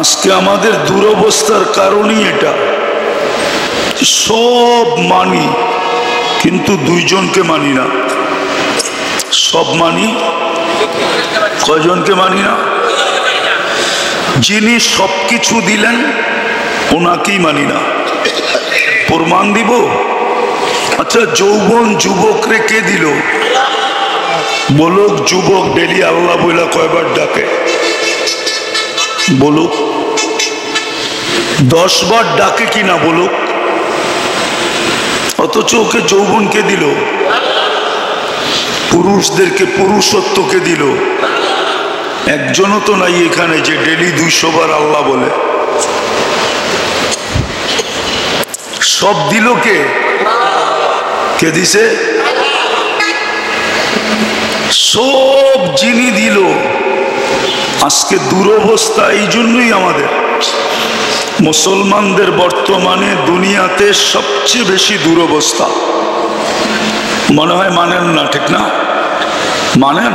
আজকে আমাদের দুরবস্থার কারণই এটা। সব মানি কিন্তু দুইজনকে মানি না। সব মানি, কয়জনকে মানি না? যিনি সবকিছু দিলেন ওনাকেই মানি না। প্রমাণ দিব? আচ্ছা, যৌবন যুবকরে কে দিল? বলুক, যুবক ডেলি আল্লাহ বইলা কয়বার ডাকে? বলুক, 10 বার ডাকে কিনা বলুক। অথচ ওকে যৌবনকে দিল, পুরুষদেরকে পুরুষত্বকে দিল। একজনও তো নাই এখানে যে ডেলি 200 বার আল্লাহ বলে। সব দিল কে? কে দিছে? সব যিনি দিল। আজকে দুরবস্থা এই জন্যই আমাদের মুসলমানদের বর্তমানে দুনিয়াতে সবচেয়ে বেশি দুরবস্থা। মনে হয় মানেন না, ঠিক না? মানেন?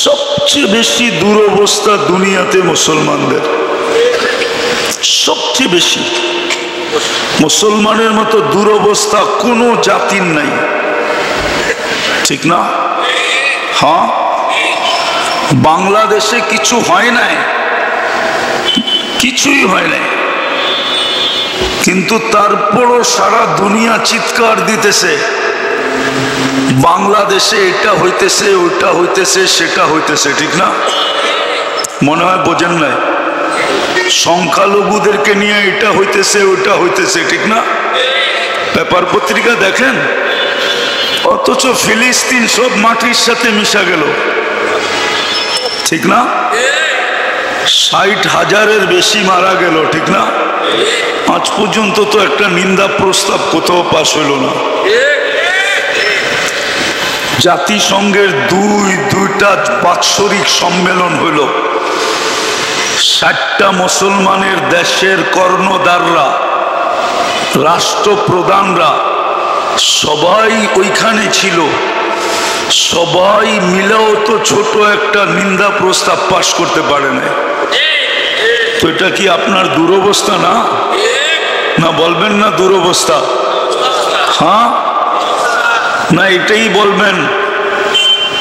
সবচেয়ে বেশি দুরবস্থা দুনিয়াতে মুসলমানদের, সবচেয়ে বেশি। মুসলমানের মতো দুরবস্থা কোনো জাতির নাই, ঠিক না? হ্যাঁ, বাংলাদেশে কিছু হয় নাই, কিছুই হয় নাই, কিন্তু তারপরও সারা দুনিয়া চিৎকার দিতেছে বাংলাদেশে এটা হইতেছে, ওটা হইতেছে, সেটা হইতেছে, ঠিক না? মনে হয় বোঝেন নাই? সংখ্যালঘুদেরকে নিয়ে এটা হইতেছে, ওটা হইতেছে, ঠিক না? পেপার পত্রিকা দেখেন। অথচ ফিলিস্তিন সব মাটির সাথে মিশা গেল, ঠিক না? 60,000-এর বেশি মারা গেল, ঠিক না? আজ পর্যন্ত তো একটা নিন্দা প্রস্তাব কোথাও পাশ হইল না। জাতিসংঘের দুইটা বাৎসরিক সম্মেলন হইল। 60টা মুসলমানের দেশের কর্ণধাররা, রাষ্ট্রপ্রধানরা সবাই ওইখানে ছিল। সবাই মিলেও তো ছোট একটা নিন্দা প্রস্তাব পাশ করতে পারে না। তো এটা কি আপনার দুরবস্থা না? না বলবেন না দুরবস্থা? হ্যাঁ না এটাই বলবেন?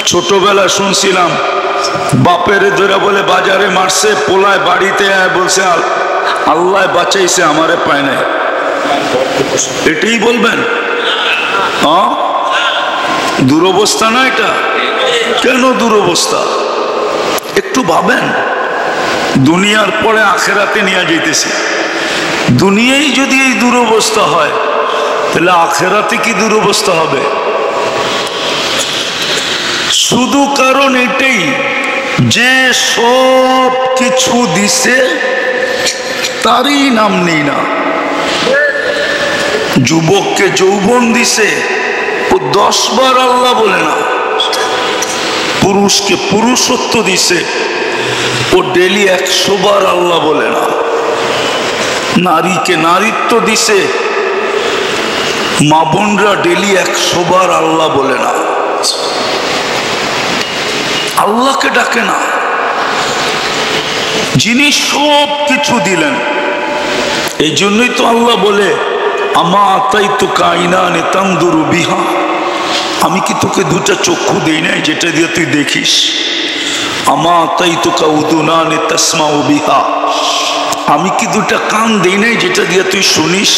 ছোটবেলা শুনছিলাম বাপের ধরে বলে বাজারে মারছে, পোলায় বাড়িতে বলছে আল্লাহ বাঁচাইছে, আমারে পায় নাই। এটাই বলবেন? হ্যাঁ, দুরবস্থা না এটা? কেন দুরবস্থা? একটু ভাবেন। দুনিয়ার পরে আখেরাতে নিয়ে যেতেছি। দুনিয়ায় যদি এই দুরবস্থা হয় তাহলে আখেরাতে কি দুরবস্থা হবে? শুধু কারণ এটাই যে সব কিছু দিছে তারই নাম নেই না। যুবককে যৌবন দিছে, ও 10 বার আল্লাহ বলে না। পুরুষকে পুরুষত্ব দিছে, ও ডেলি 100 বার আল্লাহ বলে না। নারীকে নারীত্ব দিছে, মা বোনরা ডেলি 100 বার আল্লাহ বলে না, আল্লাহকে ডাকে না। যিনি সব কিছু দিলেন, এই জন্যই তো আল্লাহ বলে আমা আতাইতুকা আইনানে তানদুরু বিহা, আমি কি তোকে 2টা চক্ষু দেই নাই যেটা দিয়ে তুই দেখিস? আমা আতাইতুকা উদুনানে তাসমাউ বিহা, আমি কি 2টা কান দেই নাই যেটা দিয়ে তুই শুনিস?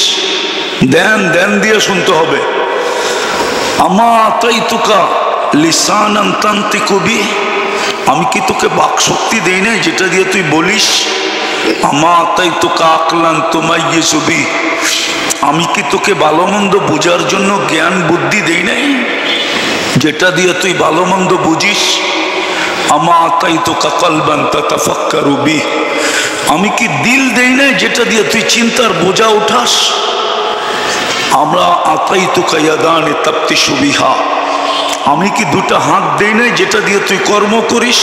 ধ্যান দিয়ে শুনতে হবে। আমা আতাইতুকা লিসানান তানতিকু বিহি, আমি কি তোকে বাক শক্তি দেই নাই যেটা দিয়ে তুই বলিস? আমা আতাইতুকা আকলান তুমাইয়িজু বিহি, আমি কি তোকে ভালো মন্দ বোঝার জন্য জ্ঞান বুদ্ধি দেই নাই যেটা দিয়ে তুই ভালো মন্দ বুঝিস? আমা আতাইতুকা কলবান তাতাফাক্কারু বিহি, আমি কি দিল দেই নাই যেটা দিয়ে তুই চিন্তার বোঝা উঠাস? আমরা আতাইতুকা ইয়াদানে তাবতিশু বিহা, আমি কি 2টা হাত দেই নাই যেটা দিয়ে তুই কর্ম করিস?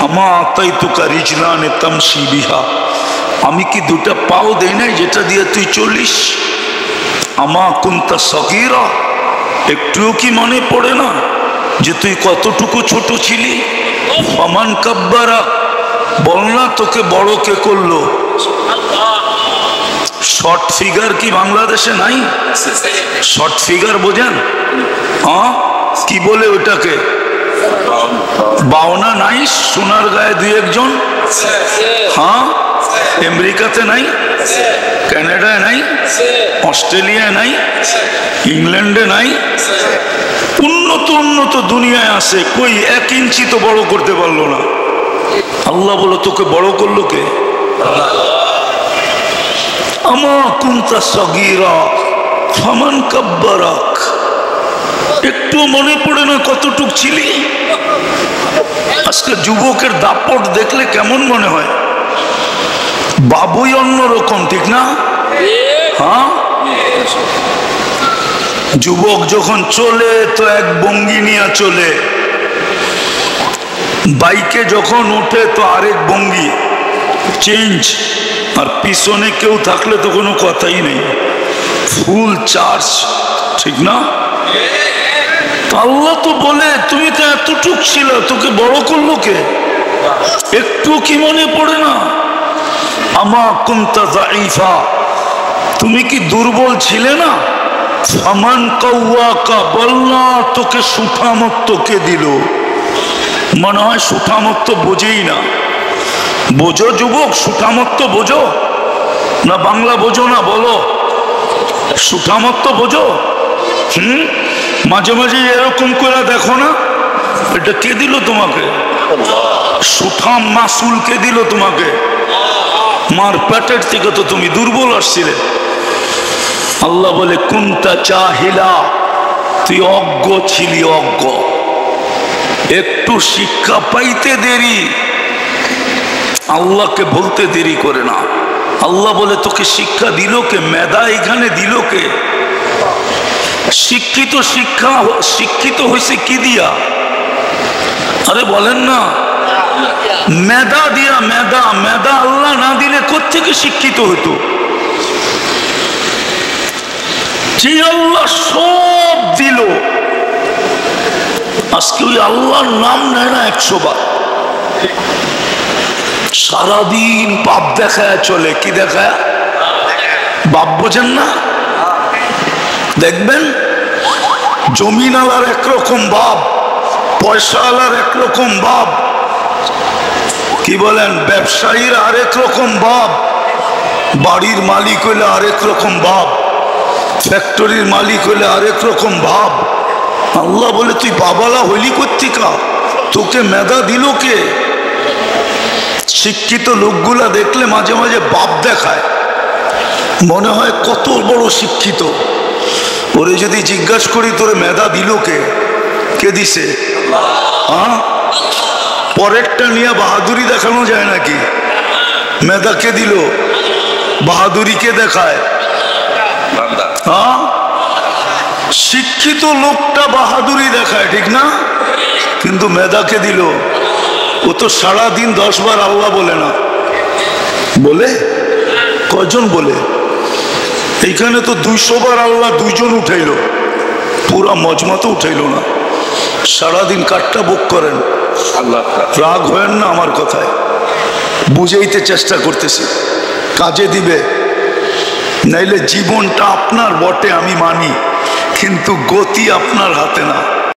আমা আতাইতুকা রিজলানে তামশি বিহা, আমি কি 2টা পাও দেই নাই যেটা দিয়ে তুই চলিস? আমা কুনতা সগীরা, একটুও কি মনে পড়ে না যে তুই কতটুকু ছোট ছিলি? ফামান কাব্বারা বল না তোকে বড় কে করলো? শর্ট ফিগার কি বাংলাদেশে নাই? শর্ট ফিগার বোঝেন? হ্যাঁ, কি বলে ওটাকে? বাওনা নাই? সোনার গায়ে দুই একজন? হ্যাঁ, আমেরিকাতে নাই, কানাডায় নাই, অস্ট্রেলিয়ায় নাই, ইংল্যান্ডে নাই, উন্নত উন্নত দুনিয়ায় আছে, কই 1 ইঞ্চি তো বড় করতে পারলো না। আল্লাহ বলো তোকে বড় করলো কে? আমা কুনতা সগীরা ফামান কাব্বারাক। একটু মনে পড়ে না কতটুক ছিলি? আজকে যুবকের দাপট দেখলে কেমন মনে হয়? বাবুই অন্যরকম, ঠিক না? হ্যাঁ, যুবক যখন চলে তো এক ভঙ্গি নিয়ে চলে, বাইকে যখন ওঠে তো আরেক ভঙ্গি চেঞ্জ, আর পিছনে কেউ থাকলে তো কোনো কথাই নেই, ফুল চার্জ, ঠিক না? আল্লাহ তো বলে তুমি তো এতটুক ছিল, তোকে বড় করলো কে? একটু কি মনে পড়ে না? আমা কুনতা যায়ীফা, তুমি কি দুর্বল ছিলে না? ফামান কাওয়াকা, বলনা তোকে সুঠামত্ব কে দিল? মনে হয় সুঠামত্ব বোঝেই না। বোঝো যুবক, সুঠামত্ব বোঝো না? বাংলা বোঝো না? বলো, সুঠামত্ব বোঝো? মাঝে মাঝে এরকম করে দেখো না, এটা কে দিল তোমাকে? সুঠাম মাসুল কে দিল তোমাকে? মার পেটের থেকে তো তুমি দুর্বল আসছিলে। আল্লাহ বলে কুনতা জাহিলা, তুই অজ্ঞ ছিলি, অজ্ঞ। একটু শিক্ষা পাইতে দেরি, আল্লাহকে বলতে দেরি করে না। আল্লাহ বলে তোকে শিক্ষা দিল কে? মেধা এখানে দিল কে? শিক্ষিত হয়েছে কি দিয়া? আরে বলেন না, মেধা দিয়া। মেধা আল্লাহ না দিলে কোত্থেকে শিক্ষিত হতো? যে আল্লাহ সব দিল, আজকে ওই আল্লাহর নাম নেয় না 100 বার। সারাদিন বাপ দেখায় চলে। কি দেখায়? বাপ বোঝেন না? দেখবেন জমিন আলার একরকম বাপ, পয়সা আলার একরকম বাপ, কি বলেন ব্যবসায়ীর আরেক রকম বাপ, বাড়ির মালিক হইলে আরেক রকম বাপ, ফ্যাক্টরির মালিক হইলে আরেক রকম ভাব। আল্লাহ বলে তুই বাবালা হইলি কোত্থেকা? তোকে মেধা দিল কে? শিক্ষিত লোকগুলা দেখলে মাঝে মাঝে বাপ দেখায়, মনে হয় কত বড় শিক্ষিত। ওরে যদি জিজ্ঞাসা করি তোরে মেধা দিল কে? কে দিছে? হ্যাঁ, পরেরটা নিয়ে বাহাদুরি দেখানো যায় নাকি? মেধা কে দিল? বাহাদুরি কে দেখায়? হ্যাঁ, শিক্ষিত লোকটা বাহাদুরি দেখায়, ঠিক না? কিন্তু মেধাকে দিল। ও তো সারাদিন 10 বার আল্লাহ বলে না। বলে কয়জন বলে? এইখানে তো 200 বার আল্লাহ 2 জন উঠাইল, পুরা মজমা তো উঠাইল না। সারাদিন কাটটা বুক করেন। রাগ হয় না আমার কথায়, বুঝাইতে চেষ্টা করতেছি, কাজে দিবে। নাইলে জীবনটা আপনার বটে আমি মানি, কিন্তু গতি আপনার হাতে না।